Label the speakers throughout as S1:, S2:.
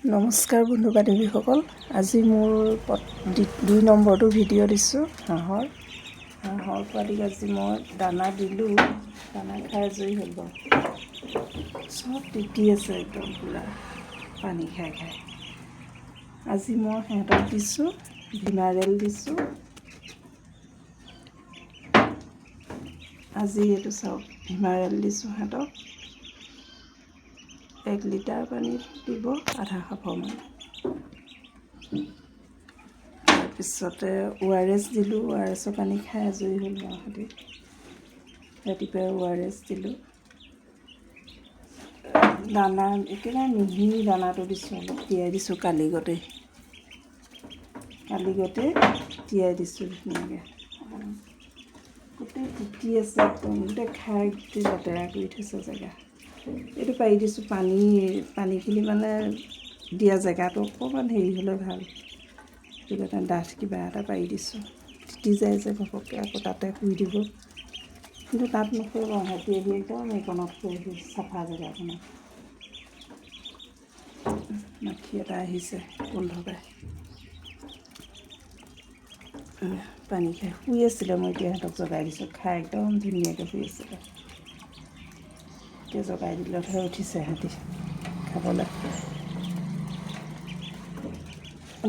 S1: নমস্কাৰ বন্ধু বান্ধৱীসকল, আজি মোৰ 2 নম্বৰটো ভিডিঅ' দিছোঁ হাঁহৰ পোৱালিক আজি মই দানা দিলোঁ। দানা খাই আজৰি হ'ল বাৰু, চব তিতি আছে একদম পূৰা পানী খাই খাই। আজি মই সিহঁতক দিছোঁ ভিমাৰেল দিছোঁ। আজি এইটো চাওক ভিমাৰেল দিছোঁ সিহঁতক। 1 লিটাৰ পানী দিব, আধা কাপমান। তাৰপিছতে ORS দিলোঁ, ORSৰ পানী খাই আজৰি হ'ল সিহঁতি। ৰাতিপুৱাই ORS দিলোঁ। দানা একেবাৰে মিহি দানাটো দিছোঁ, অলপ তিয়াই দিছোঁ কালি গোটেই তিয়াই দিছোঁ ধুনীয়াকৈ। গোটেই তিতি আছে একদম, গোটেই খাই গোটেই লেতেৰা কৰি থৈছে জেগা। এইটো পাৰি দিছোঁ, পানীখিনি মানে দিয়া জেগাটো অকণমান হেৰি হ'লে ভাল। সেইটো কাৰণে ডাঠ কিবা এটা পাৰি দিছোঁ। তিতি যায় যে ঘপককৈ, আকৌ তাতে শুই দিব। কিন্তু তাত নুশুৱে বাৰু, সিহঁতি আহি একদম এইকণত শুৱেহি চাফা জেগাখনত। মাখি এটা আহিছে গোন্ধ পাই। পানী খাই শুই আছিলে, মই এতিয়া সিহঁতক জগাই দিছোঁ। খাই একদম ধুনীয়াকৈ শুই আছিলে। এতিয়া জগাই দিলতহে উঠিছে সিহঁতি খাবলৈ।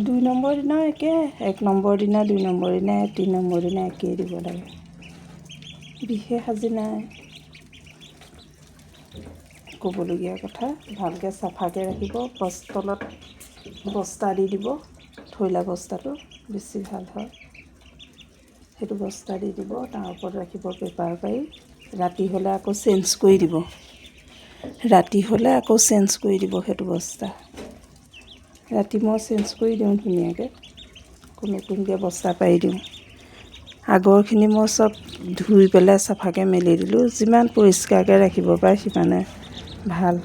S1: 2 নম্বৰ দিনাও একে, 1 নম্বৰ দিনা, 2 নম্বৰ দিনা, 3 নম্বৰ দিনা একেই দিব লাগে। বিশেষ আজি নাই ক'বলগীয়া কথা। ভালকৈ চাফাকৈ ৰাখিব, তলত বস্তা দি দিব, থৈলা বস্তাটো বেছি ভাল হয়। সেইটো বস্তা দি দিব, তাৰ ওপৰত ৰাখিব পেপাৰ পাৰি। ৰাতি হ'লে আকৌ চেঞ্জ কৰি দিব সেইটো বস্তা। ৰাতি মই চেঞ্জ কৰি দিওঁ ধুনীয়াকৈ, নতুনকৈ বস্তা পাৰি দিওঁ। আগৰখিনি মই চব ধুই পেলাই চাফাকৈ মেলি দিলোঁ। যিমান পৰিষ্কাৰকৈ ৰাখিব পাৰে সিমানে ভাল,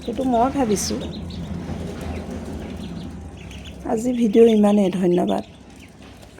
S1: সেইটো মই ভাবিছোঁ। আজি ভিডিঅ' ইমানেই, ধন্যবাদ।